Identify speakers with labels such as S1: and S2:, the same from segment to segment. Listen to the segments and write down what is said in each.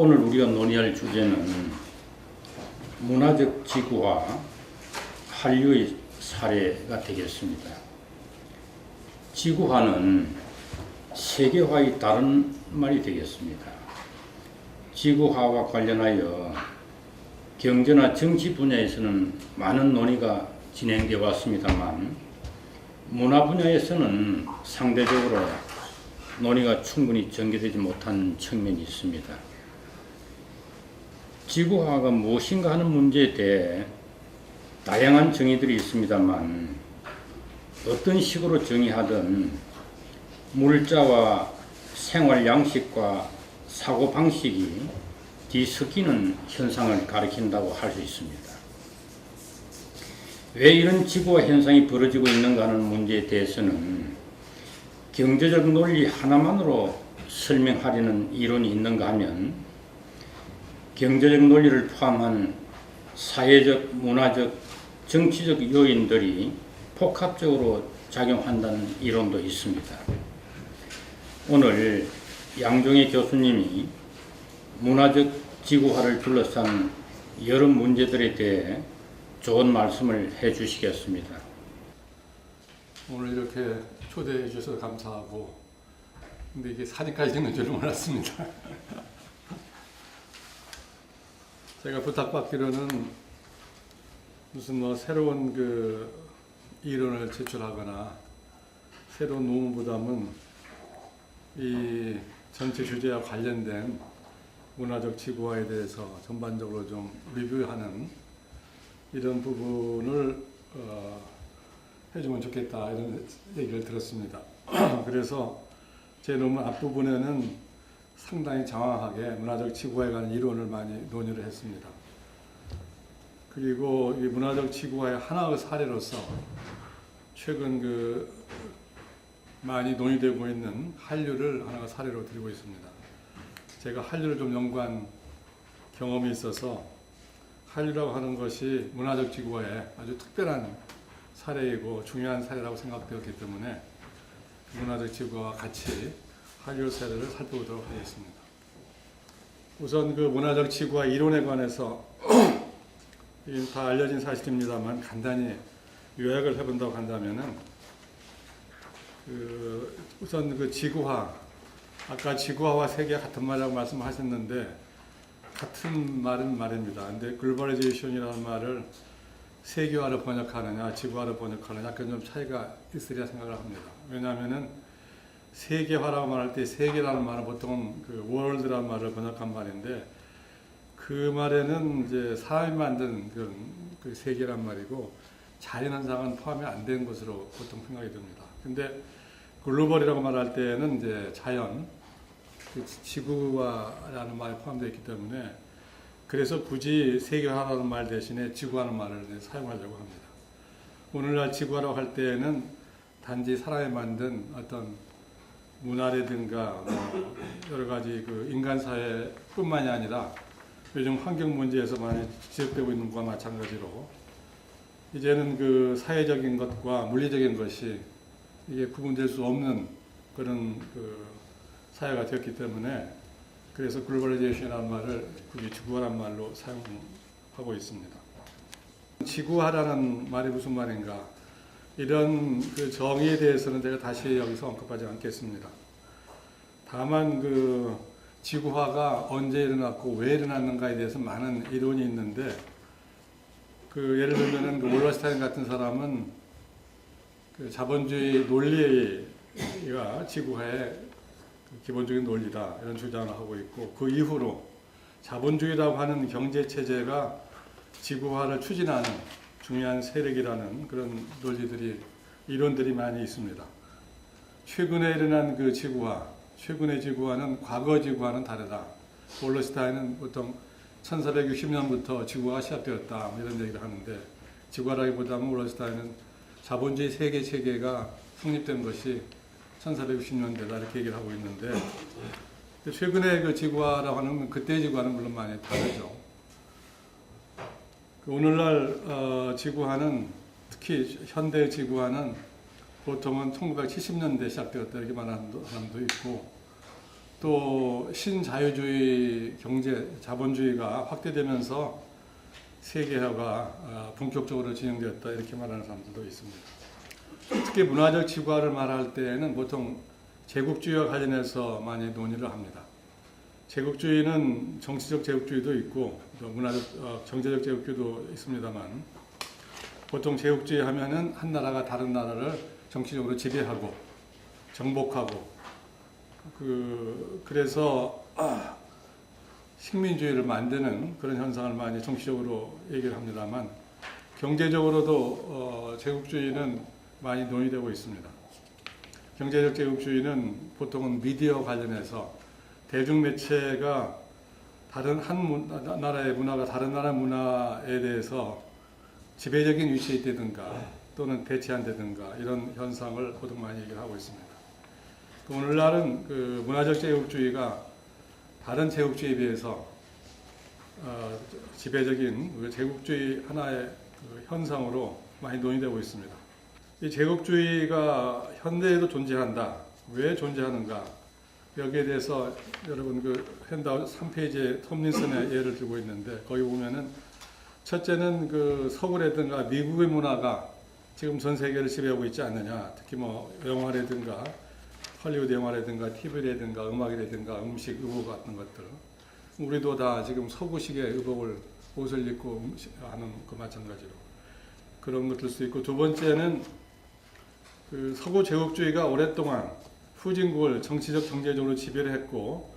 S1: 오늘 우리가 논의할 주제는 문화적 지구화 한류의 사례가 되겠습니다. 지구화는 세계화의 다른 말이 되겠습니다. 지구화와 관련하여 경제나 정치 분야에서는 많은 논의가 진행되어 왔습니다만 문화 분야에서는 상대적으로 논의가 충분히 전개되지 못한 측면이 있습니다. 지구화가 무엇인가 하는 문제에 대해 다양한 정의들이 있습니다만 어떤 식으로 정의하든 물자와 생활 양식과 사고 방식이 뒤섞이는 현상을 가리킨다고 할 수 있습니다. 왜 이런 지구화 현상이 벌어지고 있는가 하는 문제에 대해서는 경제적 논리 하나만으로 설명하려는 이론이 있는가 하면 경제적 논리를 포함한 사회적, 문화적, 정치적 요인들이 복합적으로 작용한다는 이론도 있습니다. 오늘 양종의 교수님이 문화적 지구화를 둘러싼 여러 문제들에 대해 좋은 말씀을 해 주시겠습니다.
S2: 오늘 이렇게 초대해 주셔서 감사하고, 근데 이게 사진까지 찍는 줄 몰랐습니다. 제가 부탁받기로는 무슨 새로운 이론을 제출하거나 새로운 논문보다는 이 전체 주제와 관련된 문화적 지구화에 대해서 전반적으로 좀 리뷰하는 이런 부분을 해주면 좋겠다, 이런 얘기를 들었습니다. 그래서 제 논문 앞부분에는 상당히 장황하게 문화적 지구화에 관한 이론을 많이 논의를 했습니다. 그리고 이 문화적 지구화의 하나의 사례로서 최근 많이 논의되고 있는 한류를 하나의 사례로 드리고 있습니다. 제가 한류를 좀 연구한 경험이 있어서 한류라고 하는 것이 문화적 지구화의 아주 특별한 사례이고 중요한 사례라고 생각되었기 때문에 문화적 지구화와 같이 한류 사례를 살펴보도록 하겠습니다. 우선 문화적 지구화 이론에 관해서 다 알려진 사실입니다만 간단히 요약을 해본다고 한다면은 우선 지구화, 아까 지구화와 세계가 같은 말이라고 말씀하셨는데 같은 말은 말입니다. 근데 글로벌리제이션이라는 말을 세계화로 번역하느냐 지구화로 번역하느냐 약간 좀 차이가 있으리라 생각을 합니다. 왜냐하면은 세계화라고 말할 때 세계라는 말은 보통 월드라는 말을 번역한 말인데 그 말에는 이제 사람이 만든 그 세계란 말이고 자연현상은 포함이 안 된 것으로 보통 생각이 듭니다. 근데 글로벌이라고 말할 때는 이제 자연, 지구화라는 말이 포함되어 있기 때문에 그래서 굳이 세계화라는 말 대신에 지구화라는 말을 사용하려고 합니다. 오늘날 지구화라고 할 때에는 단지 사람이 만든 어떤 문화라든가 여러 가지 인간 사회뿐만이 아니라 요즘 환경 문제에서 많이 지적되고 있는 것과 마찬가지로 이제는 사회적인 것과 물리적인 것이 이게 구분될 수 없는 그런 사회가 되었기 때문에 그래서 글로벌리제이션이라는 말을 굳이 지구화라는 말로 사용하고 있습니다. 지구화라는 말이 무슨 말인가? 이런 정의에 대해서는 제가 다시 여기서 언급하지 않겠습니다. 다만 지구화가 언제 일어났고 왜 일어났는가에 대해서 많은 이론이 있는데 예를 들면은 월러스타인 같은 사람은 자본주의 논리가 지구화의 기본적인 논리다 이런 주장을 하고 있고 그 이후로 자본주의라고 하는 경제 체제가 지구화를 추진하는 중요한 세력이라는 그런 이론들이 많이 있습니다. 최근에 일어난 지구화, 최근의 지구화는 과거 지구화는 다르다. 월러스타인은 보통 1460년부터 지구화가 시작되었다 이런 얘기를 하는데 지구화라기보다는 월러스타인은 자본주의 세계 체계가 성립된 것이 1460년대다 이렇게 얘기를 하고 있는데 최근에 지구화라고 하는 그때 지구화는 물론 많이 다르죠. 오늘날 지구화는 특히 현대 지구화는 보통은 1970년대 시작되었다 이렇게 말하는 사람도 있고 또 신자유주의 경제 자본주의가 확대되면서 세계화가 본격적으로 진행되었다 이렇게 말하는 사람들도 있습니다. 특히 문화적 지구화를 말할 때에는 보통 제국주의와 관련해서 많이 논의를 합니다. 제국주의는 정치적 제국주의도 있고 또 문화적 경제적 제국주의도 있습니다만 보통 제국주의 하면은 한 나라가 다른 나라를 정치적으로 지배하고 정복하고 그래서 식민주의를 만드는 그런 현상을 많이 정치적으로 얘기를 합니다만 경제적으로도 제국주의는 많이 논의되고 있습니다. 경제적 제국주의는 보통은 미디어 관련해서 대중매체가 다른 한 나라의 문화가 다른 나라 문화에 대해서 지배적인 위치에 있다든가 또는 대체한다든가 이런 현상을 보통 많이 얘기를 하고 있습니다. 오늘날은 그 문화적 제국주의가 다른 제국주의에 비해서 지배적인 제국주의 하나의 그 현상으로 많이 논의되고 있습니다. 이 제국주의가 현대에도 존재한다. 왜 존재하는가? 여기에 대해서 여러분 그 핸드아웃 3페이지에 톰린슨의 예를 들고 있는데 거기 보면은 첫째는 그 서구라든가 미국의 문화가 지금 전 세계를 지배하고 있지 않느냐. 특히 뭐 영화라든가 할리우드 영화라든가 TV라든가 음악이라든가 음식, 의복 같은 것들. 우리도 다 지금 서구식의 의복을 옷을 입고 하는 그 마찬가지로 그런 것들 수 있고 두 번째는 그 서구 제국주의가 오랫동안 후진국을 정치적 경제적으로 지배를 했고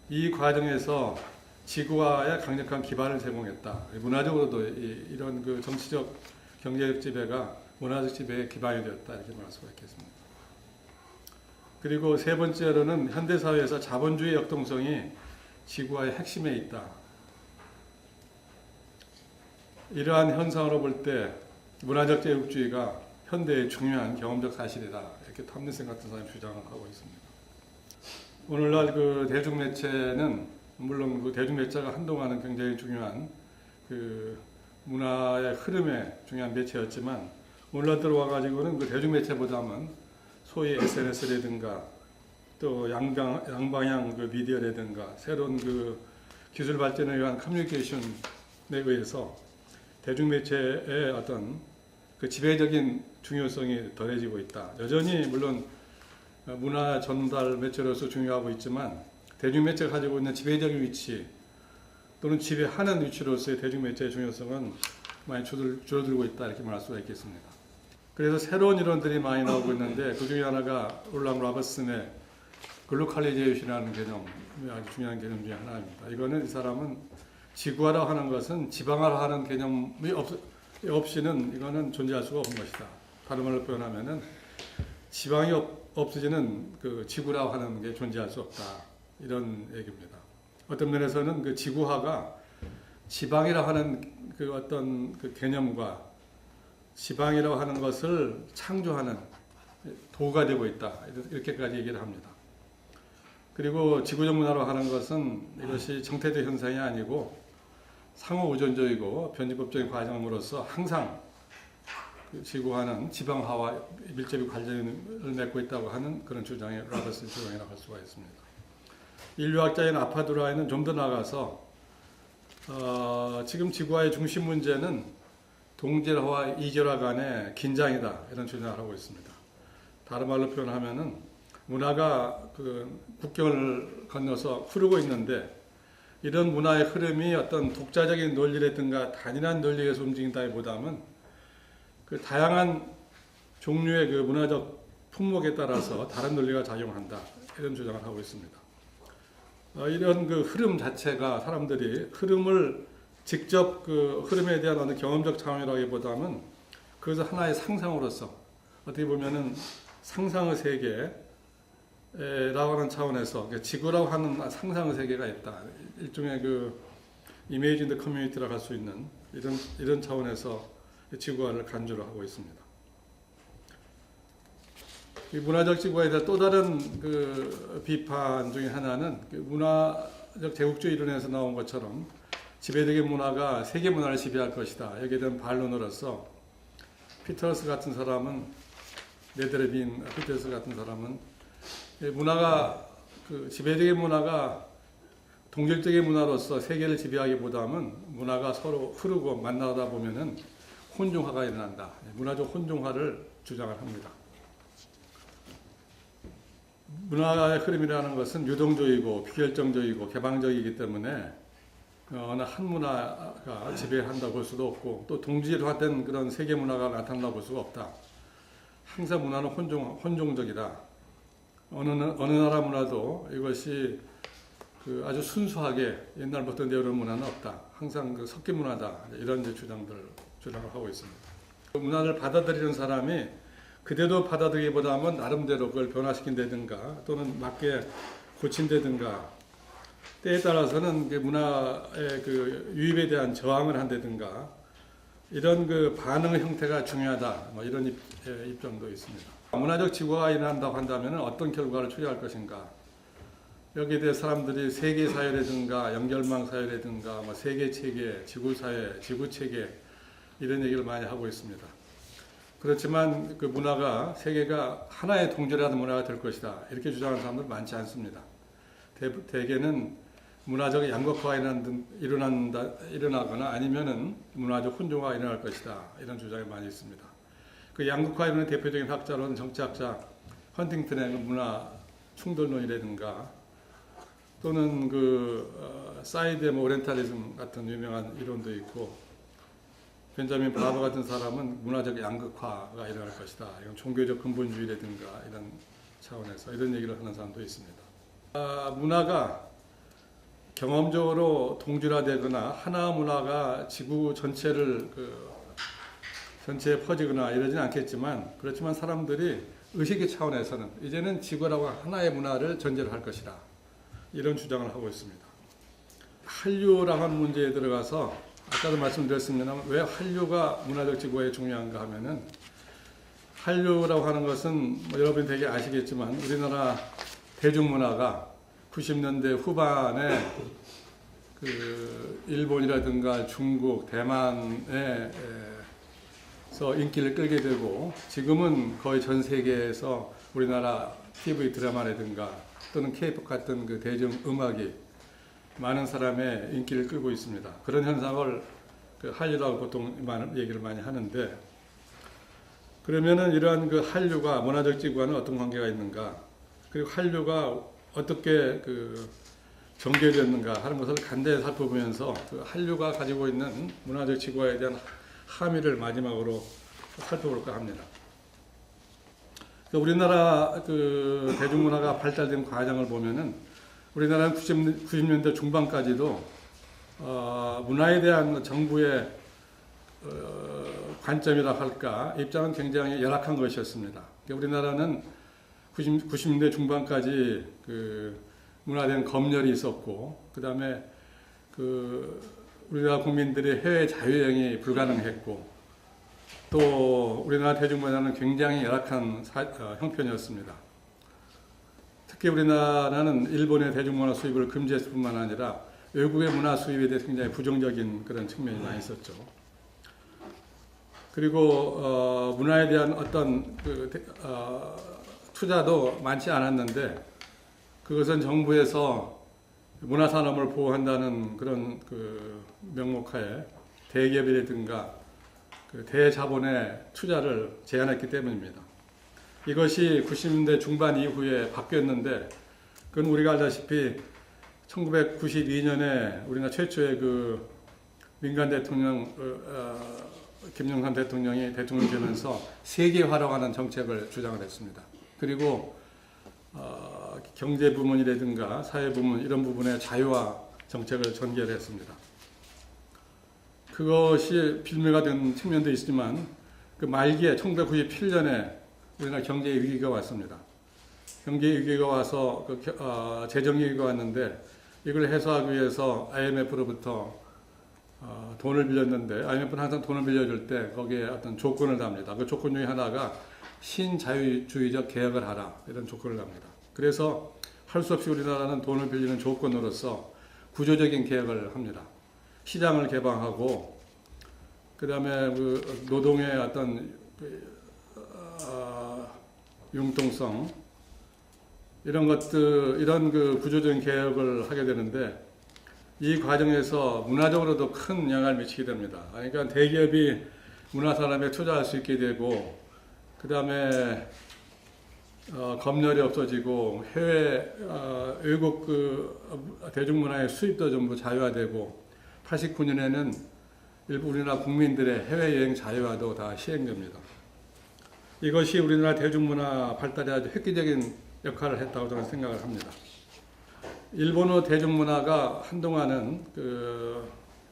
S2: 이 과정에서 지구화에 강력한 기반을 제공했다. 문화적으로도 이런 그 정치적 경제적 지배가 문화적 지배의 기반이 되었다 이렇게 말할 수가 있겠습니다. 그리고 세 번째로는 현대 사회에서 자본주의 역동성이 지구화의 핵심에 있다. 이러한 현상으로 볼 때 문화적 제국주의가 현대의 중요한 경험적 사실이다. 이렇게 탐린슨 같은 사람이 주장을 하고 있습니다. 오늘날 그 대중매체는 물론 그 대중매체가 한동안은 굉장히 중요한 그 문화의 흐름에 중요한 매체였지만 오늘날 들어와가지고는 그 대중매체보다는 소위 SNS라든가 또 양방향 그 미디어라든가 새로운 그 기술 발전에 의한 커뮤니케이션에 의해서 대중매체의 어떤 그 지배적인 중요성이 더해지고 있다. 여전히 물론 문화 전달 매체로서 중요하고 있지만 대중매체가 가지고 있는 지배적인 위치 또는 지배하는 위치로서의 대중매체의 중요성은 많이 줄어들고 있다 이렇게 말할 수가 있겠습니다. 그래서 새로운 이론들이 많이 나오고 있는데 그 중에 하나가 올랑 로버슨의 글로컬리제이션이라는 개념이 아주 중요한 개념 중에 하나입니다. 이거는 이 사람은 지구화라고 하는 것은 지방화라 하는 개념이 없이는 이거는 존재할 수가 없는 것이다. 다른 말로 표현하면은 지방이 없어지는 그 지구라고 하는 게 존재할 수 없다. 이런 얘기입니다. 어떤 면에서는 그 지구화가 지방이라고 하는 그 어떤 그 개념과 지방이라고 하는 것을 창조하는 도구가 되고 있다. 이렇게까지 얘기를 합니다. 그리고 지구적 문화로 하는 것은 이것이 정태적 현상이 아니고 상호우존적이고 변이법적인 과정으로서 항상 그 지구화는 지방화와 밀접히 관련을 맺고 있다고 하는 그런 주장의 로버슨 주장이라고 할 수가 있습니다. 인류학자인 아파두라이는 좀 더 나아가서 지금 지구화의 중심 문제는 동질화와 이질화 간의 긴장이다 이런 주장을 하고 있습니다. 다른 말로 표현하면은 문화가 그 국경을 건너서 흐르고 있는데 이런 문화의 흐름이 어떤 독자적인 논리라든가 단일한 논리에서 움직인다기보다는 그 다양한 종류의 그 문화적 품목에 따라서 다른 논리가 작용한다 이런 주장을 하고 있습니다. 이런 그 흐름 자체가 사람들이 흐름을 직접 그 흐름에 대한 어느 경험적 차원이라기보다는 그것을 하나의 상상으로서 어떻게 보면은 상상의 세계라고 하는 차원에서 지구라고 하는 상상의 세계가 있다. 일종의 그 이미지 인더 커뮤니티라고 할 수 있는 이런 차원에서 지구화를 간주를 하고 있습니다. 이 문화적 지구화에 대한 또 다른 그 비판 중에 하나는 그 문화적 제국주의 이론에서 나온 것처럼 지배적인 문화가 세계 문화를 지배할 것이다. 여기에 대한 반론으로서 피터스 같은 사람은 네드레빈 피터스 같은 사람은 문화가 그 지배적인 문화가 동질적인 문화로서 세계를 지배하기보다는 문화가 서로 흐르고 만나다 보면은 혼종화가 일어난다. 문화적 혼종화를 주장을 합니다. 문화의 흐름이라는 것은 유동적이고 비결정적이고 개방적이기 때문에 어느 한 문화가 지배한다고 볼 수도 없고 또 동질화된 그런 세계 문화가 나타난다고 볼 수가 없다. 항상 문화는 혼종적이다. 어느 나라 문화도 이것이 그 아주 순수하게 옛날부터 내려온 문화는 없다. 항상 그 섞인 문화다. 이런 이제 주장을 하고 있습니다. 그 문화를 받아들이는 사람이 그대로 받아들이기보다는 나름대로 그걸 변화시킨다든가 또는 맞게 고친다든가 때에 따라서는 그 문화의 그 유입에 대한 저항을 한다든가 이런 그 반응 형태가 중요하다. 뭐 이런 입장도 있습니다. 문화적 지구가 일어난다고 한다면 어떤 결과를 초래할 것인가? 여기에 대해 사람들이 세계 사회라든가 연결망 사회라든가 뭐 세계 체계, 지구 사회, 지구 체계 이런 얘기를 많이 하고 있습니다. 그렇지만 그 문화가 세계가 하나의 동질화된 문화가 될 것이다. 이렇게 주장하는 사람들 많지 않습니다. 대개는 문화적 양극화가 일어나거나 아니면은 문화적 혼종화가 일어날 것이다. 이런 주장이 많이 있습니다. 그 양극화에 일어나는 대표적인 학자로는 정치학자 헌팅턴의 문화 충돌론이라든가 또는 사이드 오리엔탈리즘 같은 유명한 이론도 있고 벤자민 바버 같은 사람은 문화적 양극화가 일어날 것이다. 이건 종교적 근본주의라든가 이런 차원에서 이런 얘기를 하는 사람도 있습니다. 문화가 경험적으로 동질화되거나 하나 문화가 지구 전체를 전체에 퍼지거나 이러지는 않겠지만 그렇지만 사람들이 의식의 차원에서는 이제는 지구라고 하나의 문화를 전제로 할 것이다. 이런 주장을 하고 있습니다. 한류라고 하는 문제에 들어가서 아까도 말씀드렸습니다만 왜 한류가 문화적 지구에 중요한가 하면은 한류라고 하는 것은 뭐 여러분이 되게 아시겠지만 우리나라 대중문화가 90년대 후반에 그 일본이라든가 중국, 대만에서 인기를 끌게 되고 지금은 거의 전 세계에서 우리나라 TV 드라마라든가 또는 K-pop 같은 그 대중 음악이 많은 사람의 인기를 끌고 있습니다. 그런 현상을 그 한류라고 보통 얘기를 많이 하는데 그러면은 이러한 그 한류가 문화적 지구와는 어떤 관계가 있는가? 그리고 한류가 어떻게 전개되었는가 하는 것을 간단히 살펴보면서 그 한류가 가지고 있는 문화적 지구화에 대한 함의를 마지막으로 살펴볼까 합니다. 우리나라 그 대중문화가 발달된 과정을 보면은 우리나라는 90년대 중반까지도 문화에 대한 정부의 관점이라 할까 입장은 굉장히 열악한 것이었습니다. 우리나라는 90년대 중반까지 그 문화에 대한 검열이 있었고 그 다음에 우리나라 국민들의 해외 자유여행이 불가능했고 또 우리나라 대중문화는 굉장히 열악한 형편이었습니다. 특히 우리나라는 일본의 대중문화 수입을 금지했을 뿐만 아니라 외국의 문화 수입에 대해 굉장히 부정적인 그런 측면이 많이 있었죠. 그리고 문화에 대한 어떤 투자도 많지 않았는데 그것은 정부에서 문화산업을 보호한다는 그런 명목하에 대기업이라든가 대자본의 투자를 제한했기 때문입니다. 이것이 90년대 중반 이후에 바뀌었는데 그건 우리가 알다시피 1992년에 우리나라 최초의 민간 대통령 김영삼 대통령이 대통령이 되면서 세계화라고 하는 정책을 주장을 했습니다. 그리고 경제 부문이라든가 사회 부문 이런 부분의 자유화 정책을 전개했습니다. 그것이 빌미가 된 측면도 있지만 그 말기에 1997년에 우리나라 경제 위기가 왔습니다. 경제 위기가 와서 재정 위기가 왔는데 이걸 해소하기 위해서 IMF로부터 돈을 빌렸는데 IMF는 항상 돈을 빌려줄 때 거기에 어떤 조건을 답니다. 그 조건 중에 하나가 신자유주의적 개혁을 하라 이런 조건을 답니다. 그래서 할 수 없이 우리나라는 돈을 빌리는 조건으로서 구조적인 개혁을 합니다. 시장을 개방하고 그 다음에 노동의 어떤 융통성 이런 것들, 이런 그 구조적인 개혁을 하게 되는데 이 과정에서 문화적으로도 큰 영향을 미치게 됩니다. 그러니까 대기업이 문화 산업에 투자할 수 있게 되고, 그 다음에 검열이 없어지고 해외 외국 대중문화의 수입도 전부 자유화되고 89년에는 일부 우리나라 국민들의 해외여행 자유화도 다 시행됩니다. 이것이 우리나라 대중문화 발달에 아주 획기적인 역할을 했다고 저는 생각을 합니다. 일본어 대중문화가 한동안은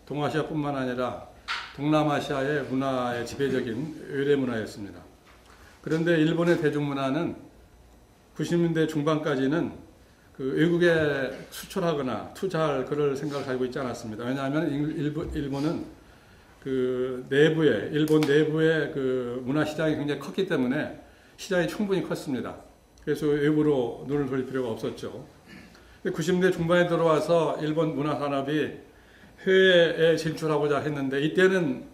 S2: 동아시아뿐만 아니라 동남아시아의 문화의 지배적인 외래 문화였습니다. 그런데 일본의 대중문화는 90년대 중반까지는 외국에 수출하거나 투자할 그럴 생각을 가지고 있지 않았습니다. 왜냐하면 일본은 일본 내부의 문화 시장이 굉장히 컸기 때문에 시장이 충분히 컸습니다. 그래서 외부로 눈을 돌릴 필요가 없었죠. 90년대 중반에 들어와서 일본 문화 산업이 해외에 진출하고자 했는데 이때는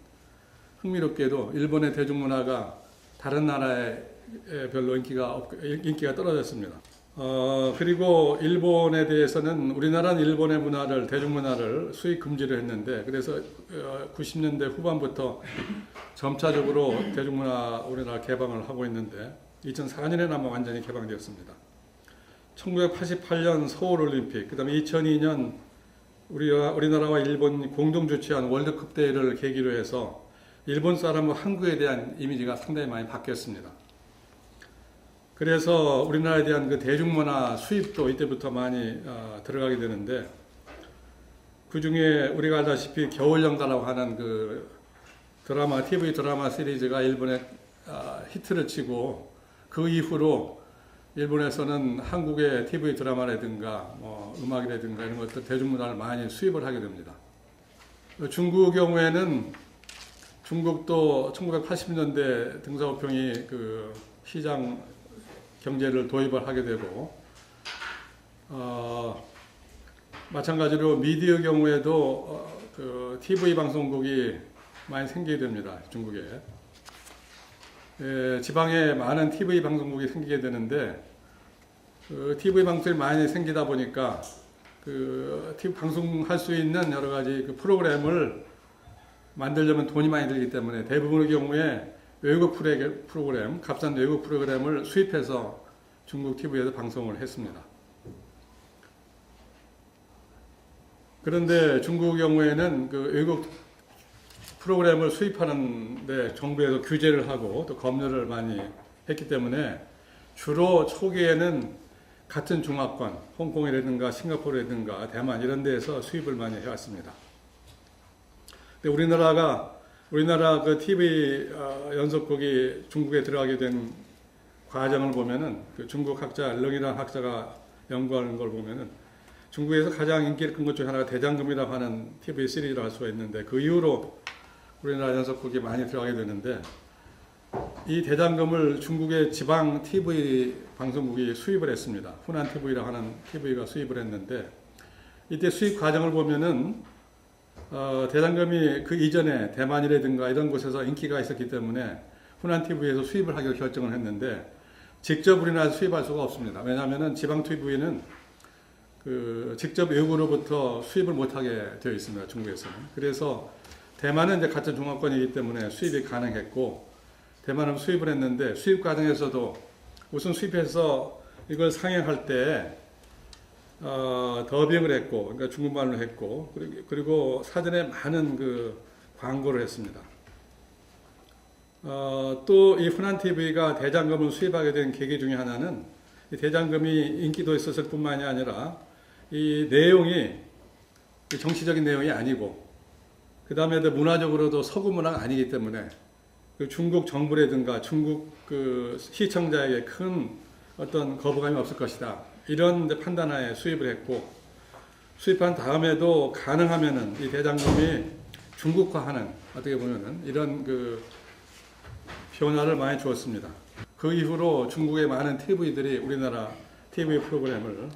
S2: 흥미롭게도 일본의 대중문화가 다른 나라에 별로 인기가 떨어졌습니다. 그리고 일본에 대해서는 우리나라는 일본의 대중문화를 수입 금지를 했는데 그래서 90년대 후반부터 점차적으로 대중문화 우리나라 개방을 하고 있는데 2004년에 아마 완전히 개방되었습니다. 1988년 서울올림픽, 그 다음에 2002년 우리나라와 일본 공동 주최한 월드컵 대회를 계기로 해서 일본 사람은 한국에 대한 이미지가 상당히 많이 바뀌었습니다. 그래서 우리나라에 대한 대중문화 수입도 이때부터 많이 들어가게 되는데 그 중에 우리가 알다시피 겨울연가라고 하는 TV 드라마 시리즈가 일본에 히트를 치고 그 이후로 일본에서는 한국의 TV 드라마라든가 음악이라든가 이런 것들 대중문화를 많이 수입을 하게 됩니다. 중국의 경우에는 중국도 1980년대 등사오평이 시장 경제를 도입을 하게 되고 마찬가지로 미디어 경우에도 TV 방송국이 많이 생기게 됩니다. 중국에. 지방에 많은 TV 방송국이 생기게 되는데 TV 방송이 많이 생기다 보니까 TV 방송할 수 있는 여러 가지 프로그램을 만들려면 돈이 많이 들기 때문에 대부분의 경우에 외국 프로그램, 값싼 외국 프로그램을 수입해서 중국 TV에서 방송을 했습니다. 그런데 중국의 경우에는 외국 프로그램을 수입하는데 정부에서 규제를 하고 또 검열을 많이 했기 때문에 주로 초기에는 같은 중화권, 홍콩이라든가 싱가포르라든가 대만 이런 데에서 수입을 많이 해왔습니다. 근데 우리나라 TV 연속극이 중국에 들어가게 된 과정을 보면은 중국 학자 렁이라는 학자가 연구하는 걸 보면은 중국에서 가장 인기를 끈 것 중 하나가 대장금이라고 하는 TV 시리즈를 할 수가 있는데 그 이후로 우리나라 연속극이 많이 들어가게 되는데 이 대장금을 중국의 지방 TV 방송국이 수입을 했습니다. 후난 TV라고 하는 TV가 수입을 했는데 이때 수입 과정을 보면은 대장금이 그 이전에 대만이라든가 이런 곳에서 인기가 있었기 때문에 후난 TV에서 수입을 하기로 결정을 했는데 직접 우리나라에서 수입할 수가 없습니다. 왜냐하면 지방 TV는 직접 외국으로부터 수입을 못하게 되어 있습니다. 중국에서는. 그래서 대만은 이제 같은 중화권이기 때문에 수입이 가능했고 대만은 수입을 했는데 수입 과정에서도 우선 수입해서 이걸 상영할 때 더빙을 했고, 그러니까 중국말로 했고, 그리고 사전에 많은 광고를 했습니다. 또 이 후난 TV가 대장금을 수입하게 된 계기 중에 하나는 이 대장금이 인기도 있었을 뿐만이 아니라 이 내용이 정치적인 내용이 아니고, 그 다음에 문화적으로도 서구 문화가 아니기 때문에 중국 정부라든가 중국 시청자에게 큰 어떤 거부감이 없을 것이다. 이런 판단하에 수입을 했고, 수입한 다음에도 가능하면은 이 대장금이 중국화하는 어떻게 보면은 이런 변화를 많이 주었습니다. 그 이후로 중국의 많은 TV들이 우리나라 TV 프로그램을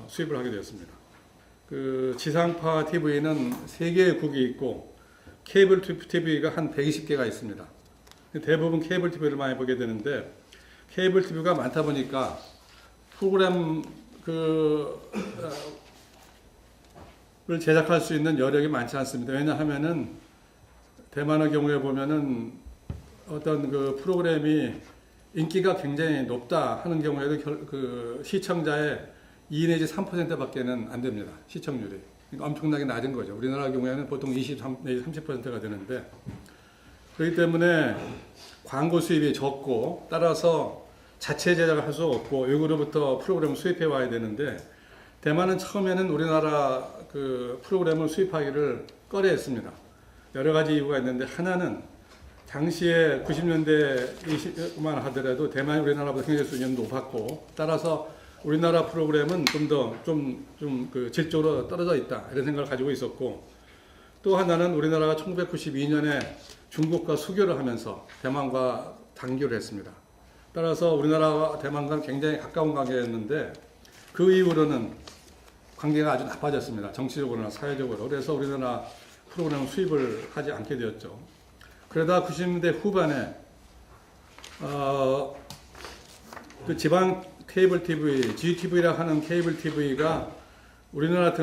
S2: 수입을 하게 되었습니다. 지상파 TV는 3개의 국이 있고 케이블 TV가 한 120개가 있습니다. 대부분 케이블 TV를 많이 보게 되는데 케이블 TV가 많다 보니까 프로그램 를 제작할 수 있는 여력이 많지 않습니다. 왜냐하면은 대만의 경우에 보면은 어떤 그 프로그램이 인기가 굉장히 높다 하는 경우에도 그 시청자의 2 내지 3%밖에는 안 됩니다. 시청률이. 그러니까 엄청나게 낮은 거죠. 우리나라 경우에는 보통 23 내지 30%가 되는데, 그렇기 때문에 광고 수입이 적고, 따라서 자체 제작을 할 수 없고 외국으로부터 프로그램을 수입해 와야 되는데, 대만은 처음에는 우리나라 그 프로그램을 수입하기를 꺼려했습니다. 여러 가지 이유가 있는데, 하나는 당시에 90년대만 하더라도 대만이 우리나라보다 경제 수준이 높았고, 따라서 우리나라 프로그램은 좀 그 질적으로 떨어져 있다, 이런 생각을 가지고 있었고, 또 하나는 우리나라가 1992년에 중국과 수교를 하면서 대만과 단교를 했습니다. 따라서 우리나라와 대만과는 굉장히 가까운 관계였는데, 그 이후로는 관계가 아주 나빠졌습니다. 정치적으로나 사회적으로. 그래서 우리나라 프로그램 수입을 하지 않게 되었죠. 그러다 90년대 후반에 그 지방 케이블 TV, GTV라 하는 케이블 TV가 우리나라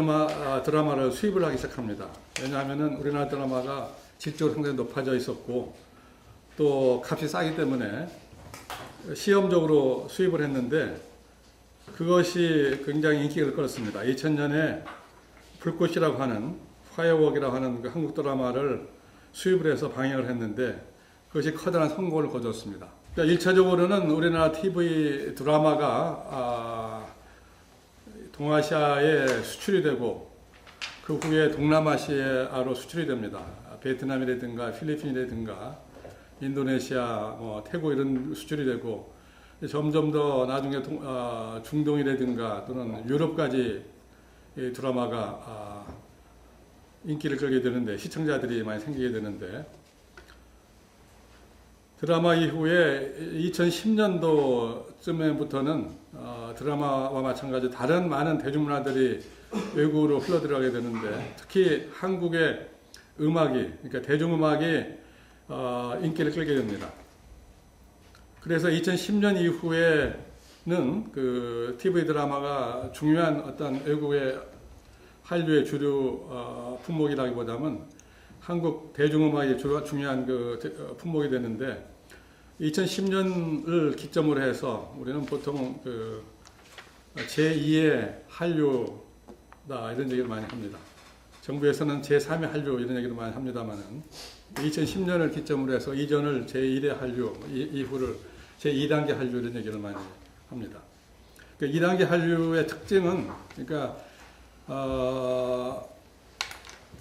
S2: 드라마를 수입을 하기 시작합니다. 왜냐하면은 우리나라 드라마가 질적으로 상당히 높아져 있었고, 또 값이 싸기 때문에 시험적으로 수입을 했는데, 그것이 굉장히 인기를 끌었습니다. 2000년에 불꽃이라고 하는, 파이어웍이라고 하는 그 한국 드라마를 수입을 해서 방영을 했는데, 그것이 커다란 성공을 거뒀습니다. 그러니까 1차적으로는 우리나라 TV 드라마가 동아시아에 수출이 되고, 그 후에 동남아시아로 수출이 됩니다. 베트남이라든가 필리핀이라든가 인도네시아, 태국 이런 수출이 되고, 점점 더 나중에 중동이라든가 또는 유럽까지 이 드라마가 인기를 끌게 되는데, 시청자들이 많이 생기게 되는데, 드라마 이후에 2010년도쯤부터는 드라마와 마찬가지 다른 많은 대중문화들이 외국으로 흘러들어가게 되는데, 특히 한국의 음악이, 그러니까 대중음악이 인기를 끌게 됩니다. 그래서 2010년 이후에는 그 TV 드라마가 중요한 어떤 외국의 한류의 주류 품목이라기보다는 한국 대중음악이 중요한 그 품목이 되는데, 2010년을 기점으로 해서 우리는 보통 그 제2의 한류다, 이런 얘기를 많이 합니다. 정부에서는 제3의 한류 이런 얘기를 많이 합니다만은, 2010년을 기점으로 해서 이전을 제1의 한류, 이후를 제2단계 한류 이런 얘기를 많이 합니다. 그 2단계 한류의 특징은, 그러니까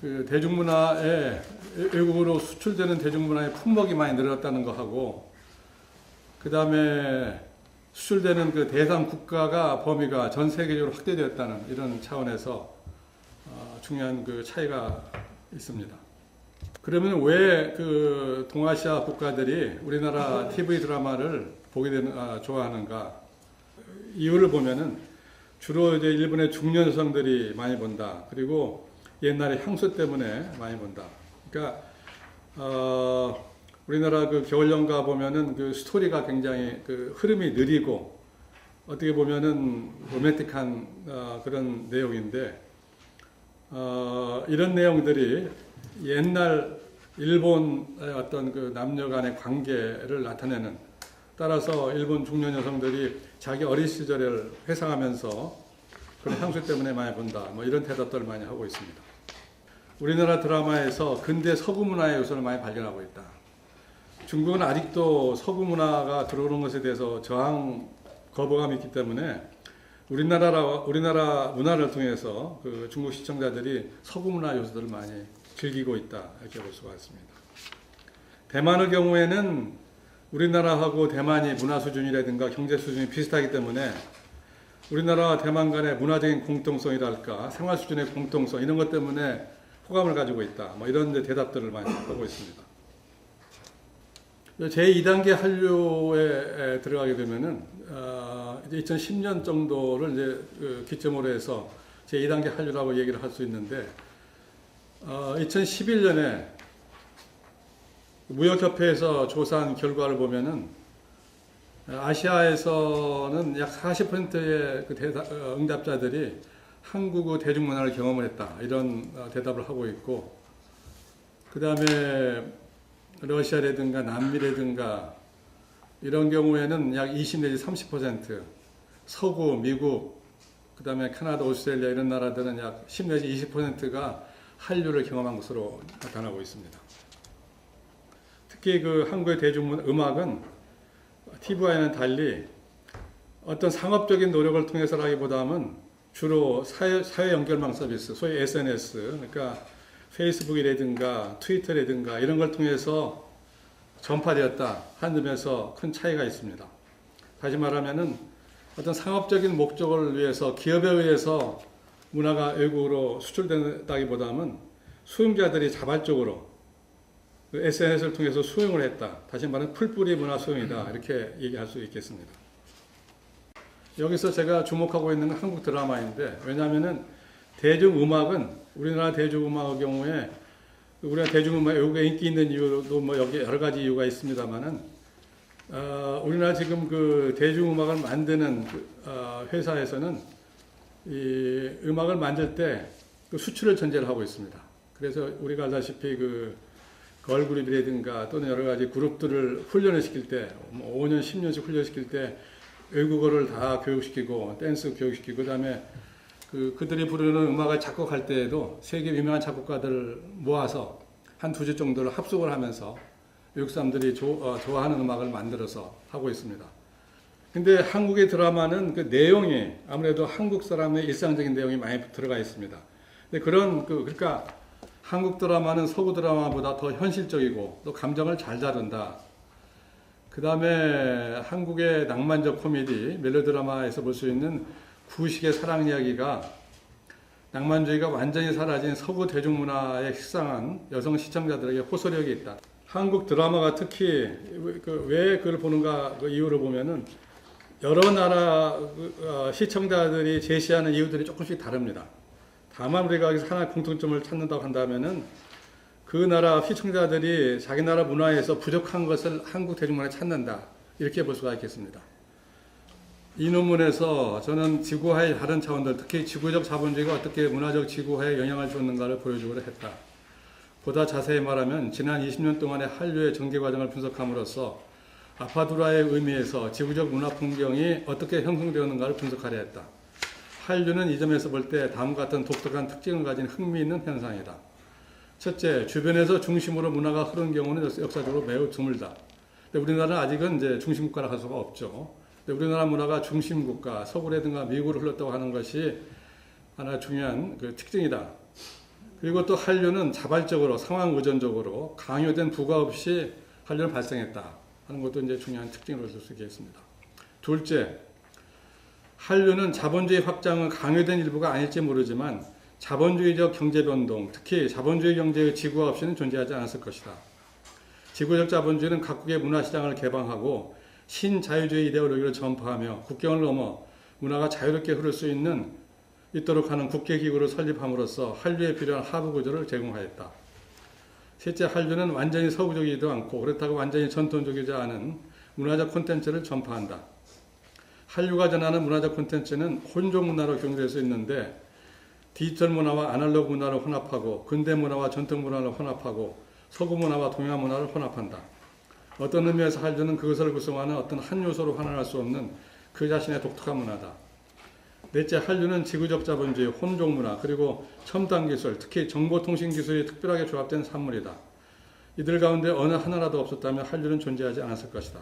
S2: 그 대중문화에, 외국으로 수출되는 대중문화의 품목이 많이 늘었다는 것하고, 그 다음에 수출되는 그 대상 국가가 범위가 전 세계적으로 확대되었다는 이런 차원에서 중요한 그 차이가 있습니다. 그러면 왜 그 동아시아 국가들이 우리나라 TV 드라마를 좋아하는가? 이유를 보면은 주로 이제 일본의 중년 여성들이 많이 본다. 그리고 옛날에 향수 때문에 많이 본다. 그러니까 우리나라 그 겨울연가 보면은 그 스토리가 굉장히 그 흐름이 느리고, 어떻게 보면은 로맨틱한 그런 내용인데, 이런 내용들이 옛날 일본의 어떤 그 남녀 간의 관계를 나타내는, 따라서 일본 중년 여성들이 자기 어린 시절을 회상하면서 그런 향수 때문에 많이 본다, 뭐 이런 대답들을 많이 하고 있습니다. 우리나라 드라마에서 근대 서구 문화의 요소를 많이 발견하고 있다. 중국은 아직도 서구 문화가 들어오는 것에 대해서 거부감이 있기 때문에 우리나라 문화를 통해서 그 중국 시청자들이 서구 문화 요소들을 많이 즐기고 있다, 이렇게 볼 수가 있습니다. 대만의 경우에는 우리나라하고 대만이 문화 수준이라든가 경제 수준이 비슷하기 때문에 우리나라와 대만 간의 문화적인 공통성이랄까, 생활 수준의 공통성, 이런 것 때문에 호감을 가지고 있다, 뭐 이런 대답들을 많이 하고 있습니다. 제2단계 한류에 들어가게 되면은, 이제 2010년 정도를 이제 기점으로 해서 제2단계 한류라고 얘기를 할 수 있는데, 2011년에 무역협회에서 조사한 결과를 보면은, 아시아에서는 약 40%의 그 응답자들이 한국의 대중문화를 경험을 했다. 이런 대답을 하고 있고, 그 다음에 러시아라든가 남미라든가 이런 경우에는 약 20 내지 30%, 서구, 미국, 그 다음에 캐나다, 오스트레일리아 이런 나라들은 약 10 내지 20%가 한류를 경험한 것으로 나타나고 있습니다. 특히 그 한국의 대중음악은 TV와는 달리 어떤 상업적인 노력을 통해서라기보다는 주로 사회 연결망 서비스, 소위 SNS, 그러니까 페이스북이라든가 트위터라든가 이런 걸 통해서 전파되었다 하는 점에서 큰 차이가 있습니다. 다시 말하면은 어떤 상업적인 목적을 위해서 기업에 의해서 문화가 외국으로 수출된다기보다는 수용자들이 자발적으로 SNS를 통해서 수용을 했다. 다시 말하면 풀뿌리 문화 수용이다. 이렇게 얘기할 수 있겠습니다. 여기서 제가 주목하고 있는 건 한국 드라마인데, 왜냐하면은 대중음악은 우리나라 대중음악의 경우에 우리나라 대중음악 외국에 인기 있는 이유도 뭐 여기 여러 가지 이유가 있습니다만은 우리나라 지금 그 대중음악을 만드는 회사에서는 이 음악을 만들 때 그 수출을 전제를 하고 있습니다. 그래서 우리가 알다시피 그 걸그룹이라든가 또는 여러 가지 그룹들을 훈련을 시킬 때 5년, 10년씩 훈련시킬 때 외국어를 다 교육시키고 댄스 교육시키고 그다음에 그들이 부르는 음악을 작곡할 때에도 세계 유명한 작곡가들을 모아서 한 2주 정도를 합숙을 하면서 외국 사람들이 좋아하는 음악을 만들어서 하고 있습니다. 근데 한국의 드라마는 그 내용이 아무래도 한국 사람의 일상적인 내용이 많이 들어가 있습니다. 근데 그러니까 한국 드라마는 서구 드라마보다 더 현실적이고 또 감정을 잘 다룬다. 그 다음에 한국의 낭만적 코미디, 멜로드라마에서 볼 수 있는 구식의 사랑 이야기가 낭만주의가 완전히 사라진 서구 대중문화에 식상한 여성 시청자들에게 호소력이 있다. 한국 드라마가 특히 왜 그걸 보는가 그 이유를 보면은 여러 나라 시청자들이 제시하는 이유들이 조금씩 다릅니다. 다만 우리가 여기서 하나의 공통점을 찾는다고 한다면은 그 나라 시청자들이 자기 나라 문화에서 부족한 것을 한국 대중문화에 찾는다. 이렇게 볼 수가 있겠습니다. 이 논문에서 저는 지구화의 다른 차원들, 특히 지구적 자본주의가 어떻게 문화적 지구화에 영향을 줬는가를 보여주기로 했다. 보다 자세히 말하면 지난 20년 동안의 한류의 전개 과정을 분석함으로써 아파두라의 의미에서 지구적 문화 풍경이 어떻게 형성되었는가를 분석하려 했다. 한류는 이 점에서 볼 때 다음과 같은 독특한 특징을 가진 흥미있는 현상이다. 첫째, 주변에서 중심으로 문화가 흐른 경우는 역사적으로 매우 드물다. 근데 우리나라는 아직은 이제 중심국가라 할 수가 없죠. 근데 우리나라 문화가 중심국가, 서구라든가 미국으로 흘렀다고 하는 것이 하나 중요한 그 특징이다. 그리고 또 한류는 자발적으로, 상황 의존적으로 강요된 부가 없이 한류는 발생했다 하는 것도 이제 중요한 특징으로 볼 수 있겠습니다. 둘째, 한류는 자본주의 확장은 강요된 일부가 아닐지 모르지만 자본주의적 경제변동, 특히 자본주의 경제의 지구화 없이는 존재하지 않았을 것이다. 지구적 자본주의는 각국의 문화시장을 개방하고 신자유주의 이데올로기를 전파하며 국경을 넘어 문화가 자유롭게 흐를 수 있도록 하는 국제기구를 설립함으로써 한류에 필요한 하부 구조를 제공하였다. 셋째, 한류는 완전히 서구적이지도 않고 그렇다고 완전히 전통적이지 않은 문화적 콘텐츠를 전파한다. 한류가 전하는 문화적 콘텐츠는 혼종 문화로 경유될 수 있는데 디지털 문화와 아날로그 문화를 혼합하고 근대 문화와 전통 문화를 혼합하고 서구 문화와 동양 문화를 혼합한다. 어떤 의미에서 한류는 그것을 구성하는 어떤 한 요소로 환원할 수 없는 그 자신의 독특한 문화다. 넷째, 한류는 지구적 자본주의, 혼종 문화, 그리고 첨단 기술, 특히 정보통신 기술이 특별하게 조합된 산물이다. 이들 가운데 어느 하나라도 없었다면 한류는 존재하지 않았을 것이다.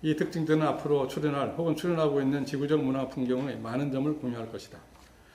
S2: 이 특징들은 앞으로 출현할 혹은 출현하고 있는 지구적 문화 풍경의 많은 점을 공유할 것이다.